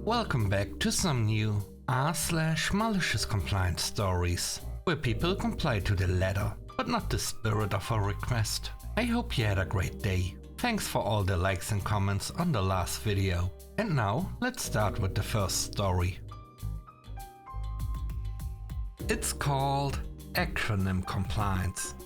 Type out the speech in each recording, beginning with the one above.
Welcome back to some new r/malicious compliance stories, where people comply to the letter, but not the spirit of a request. I hope you had a great day. Thanks for all the likes and comments on the last video. And now, let's start with the first story. It's called Acronym Compliance.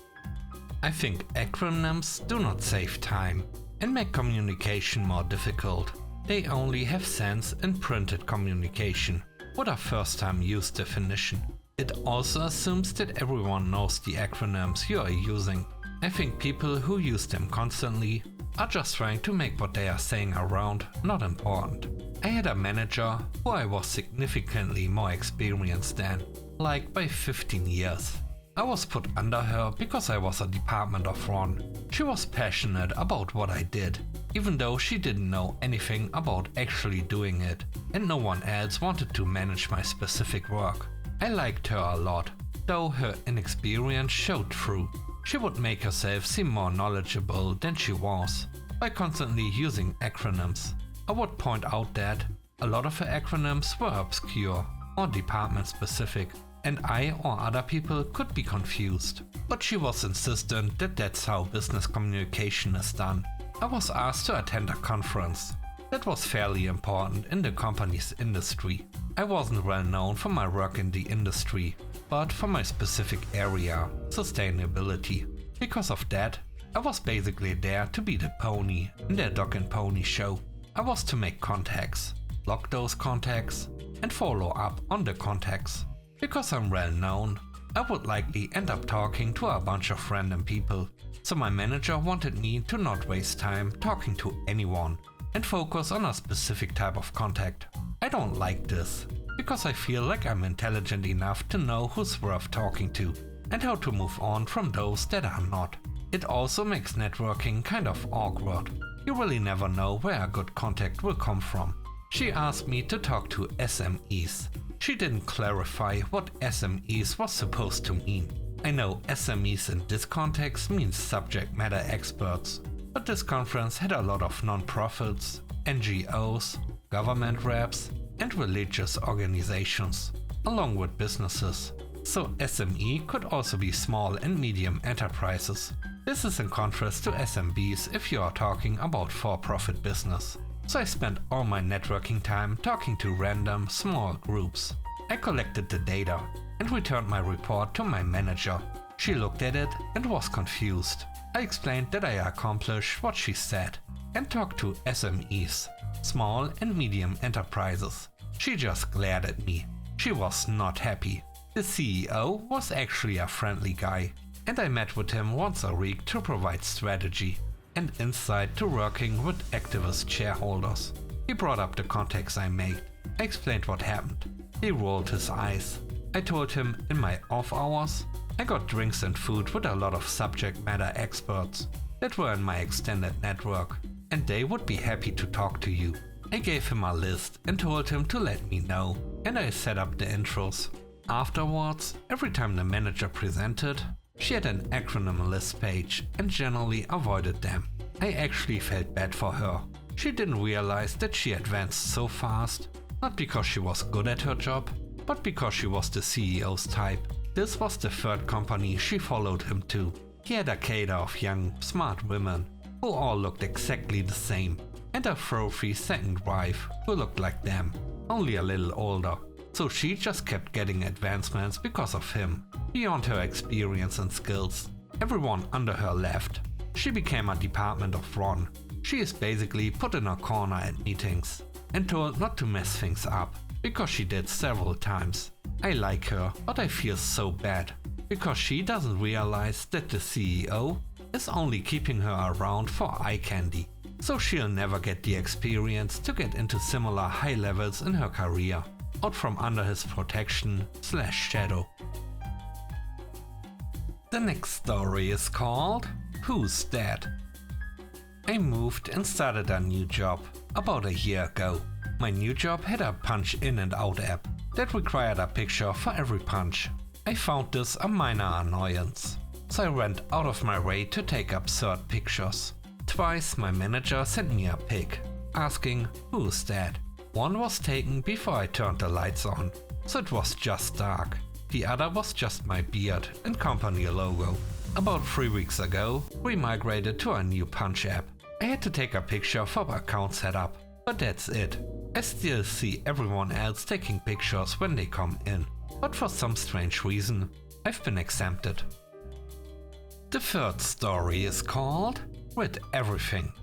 I think acronyms do not save time and make communication more difficult. They only have sense in printed communication, with a first-time use definition. It also assumes that everyone knows the acronyms you are using. I think people who use them constantly are just trying to make what they are saying around not important. I had a manager who I was significantly more experienced than, like by 15 years. I was put under her because I was a department of one. She was passionate about what I did, even though she didn't know anything about actually doing it, and no one else wanted to manage my specific work. I liked her a lot, though her inexperience showed through. She would make herself seem more knowledgeable than she was, by constantly using acronyms. I would point out that a lot of her acronyms were obscure or department specific, and I or other people could be confused. But she was insistent that that's how business communication is done. I was asked to attend a conference. That was fairly important in the company's industry. I wasn't well known for my work in the industry, but for my specific area, sustainability. Because of that, I was basically there to be the pony in their dog and pony show. I was to make contacts, log those contacts, and follow up on the contacts. Because I'm well known, I would likely end up talking to a bunch of random people. So my manager wanted me to not waste time talking to anyone and focus on a specific type of contact. I don't like this, because I feel like I'm intelligent enough to know who's worth talking to and how to move on from those that are not. It also makes networking kind of awkward. You really never know where a good contact will come from. She asked me to talk to SMEs. She didn't clarify what SMEs was supposed to mean. I know SMEs in this context means subject matter experts, but this conference had a lot of non-profits, NGOs, government reps, and religious organizations, along with businesses. So SME could also be small and medium enterprises. This is in contrast to SMBs if you are talking about for-profit business. So I spent all my networking time talking to random, small groups. I collected the data and returned my report to my manager. She looked at it and was confused. I explained that I accomplished what she said and talked to SMEs, small and medium enterprises. She just glared at me. She was not happy. The CEO was actually a friendly guy, and I met with him once a week to provide strategy and insight to working with activist shareholders. He brought up the contacts I made. I explained what happened. He rolled his eyes. I told him in my off hours, I got drinks and food with a lot of subject matter experts that were in my extended network, and they would be happy to talk to you. I gave him a list and told him to let me know, and I set up the intros. Afterwards, every time the manager presented, she had an acronym list page and generally avoided them. I actually felt bad for her. She didn't realize that she advanced so fast, not because she was good at her job, but because she was the CEO's type. This was the third company she followed him to. He had a cadre of young, smart women, who all looked exactly the same, and a trophy second wife who looked like them, only a little older. So she just kept getting advancements because of him, beyond her experience and skills. Everyone under her left. She became a department of one. She is basically put in a corner at meetings and told not to mess things up, because she did several times. I like her, but I feel so bad, because she doesn't realize that the CEO is only keeping her around for eye candy. So she'll never get the experience to get into similar high levels in her career, out from under his protection/shadow. The next story is called Who's Dead? I moved and started a new job about a year ago. My new job had a punch in and out app that required a picture for every punch. I found this a minor annoyance, so I went out of my way to take absurd pictures. Twice my manager sent me a pic, asking who's that. One was taken before I turned the lights on, so it was just dark. The other was just my beard and company logo. About 3 weeks ago, we migrated to a new Punch app. I had to take a picture for my account setup, but that's it. I still see everyone else taking pictures when they come in, but for some strange reason, I've been exempted. The third story is called With Everything.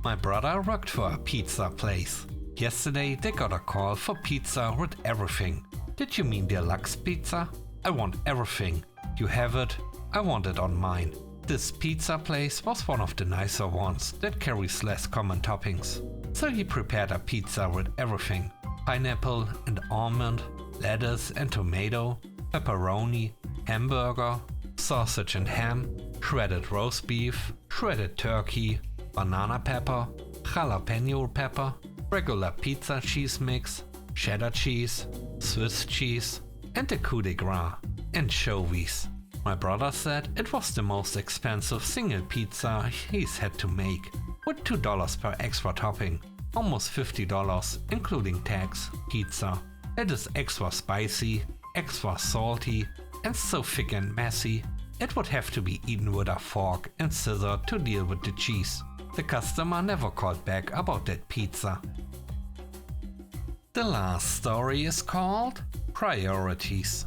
My brother worked for a pizza place. Yesterday they got a call for pizza with everything. Did you mean deluxe pizza? I want everything. You have it? I want it on mine. This pizza place was one of the nicer ones that carries less common toppings. So he prepared a pizza with everything. Pineapple and almond, lettuce and tomato, pepperoni, hamburger, sausage and ham, shredded roast beef, shredded turkey, banana pepper, jalapeno pepper, regular pizza cheese mix, cheddar cheese, Swiss cheese, and the coup de grace, anchovies. My brother said it was the most expensive single pizza he's had to make, with $2 per extra topping, almost $50 including tax, pizza. It is extra spicy, extra salty, and so thick and messy, it would have to be eaten with a fork and scissor to deal with the cheese. The customer never called back about that pizza. The last story is called Priorities.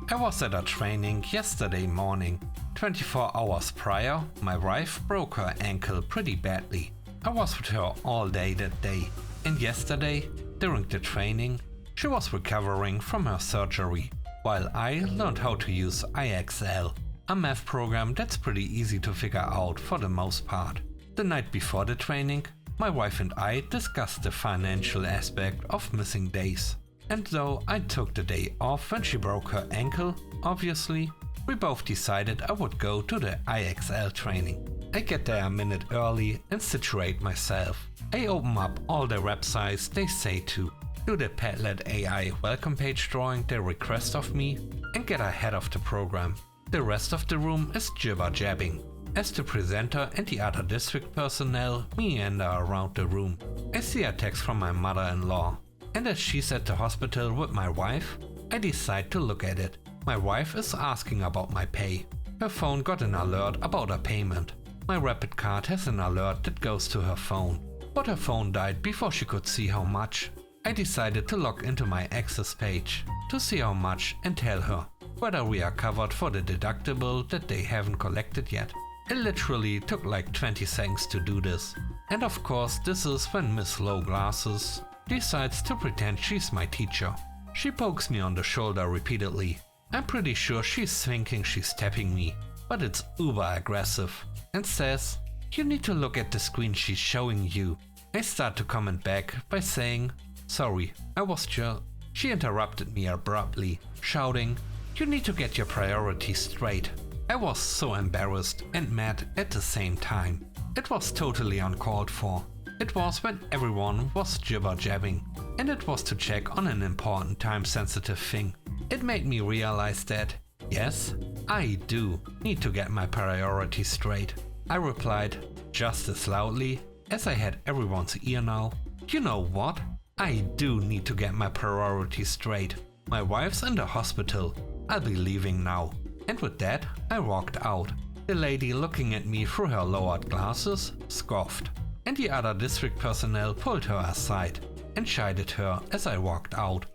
I was at a training yesterday morning. 24 hours prior, my wife broke her ankle pretty badly. I was with her all day that day, and yesterday, during the training, she was recovering from her surgery, while I learned how to use IXL, a math program that's pretty easy to figure out for the most part. The night before the training, my wife and I discussed the financial aspect of missing days. And though I took the day off when she broke her ankle, obviously, we both decided I would go to the IXL training. I get there a minute early and situate myself. I open up all the websites they say to, do the Padlet AI welcome page drawing they request of me, and get ahead of the program. The rest of the room is jibber-jabbing. As the presenter and the other district personnel meander around the room, I see a text from my mother-in-law, and as she's at the hospital with my wife, I decide to look at it. My wife is asking about my pay. Her phone got an alert about a payment. My Rapid card has an alert that goes to her phone, but her phone died before she could see how much. I decided to log into my Access page to see how much and tell her whether we are covered for the deductible that they haven't collected yet. It literally took like 20 seconds to do this. And of course this is when Miss Low Glasses decides to pretend she's my teacher. She pokes me on the shoulder repeatedly. I'm pretty sure she's thinking she's tapping me, but it's uber aggressive, and says, "You need to look at the screen she's showing you." I start to comment back by saying, "Sorry, I was just..." She interrupted me abruptly, shouting, "You need to get your priorities straight." I was so embarrassed and mad at the same time. It was totally uncalled for. It was when everyone was jibber-jabbing, and it was to check on an important time-sensitive thing. It made me realize that, yes, I do need to get my priorities straight. I replied, just as loudly as I had everyone's ear now, "You know what? I do need to get my priorities straight. My wife's in the hospital. I'll be leaving now." And with that, I walked out. The lady looking at me through her lowered glasses scoffed, and the other district personnel pulled her aside and chided her as I walked out.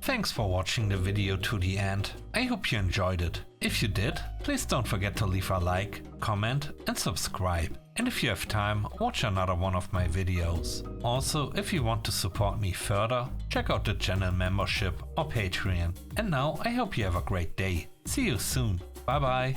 Thanks for watching the video to the end. I hope you enjoyed it. If you did, please don't forget to leave a like, comment and subscribe. And if you have time, watch another one of my videos. Also, if you want to support me further, check out the channel membership or Patreon. And now I hope you have a great day. See you soon. Bye bye.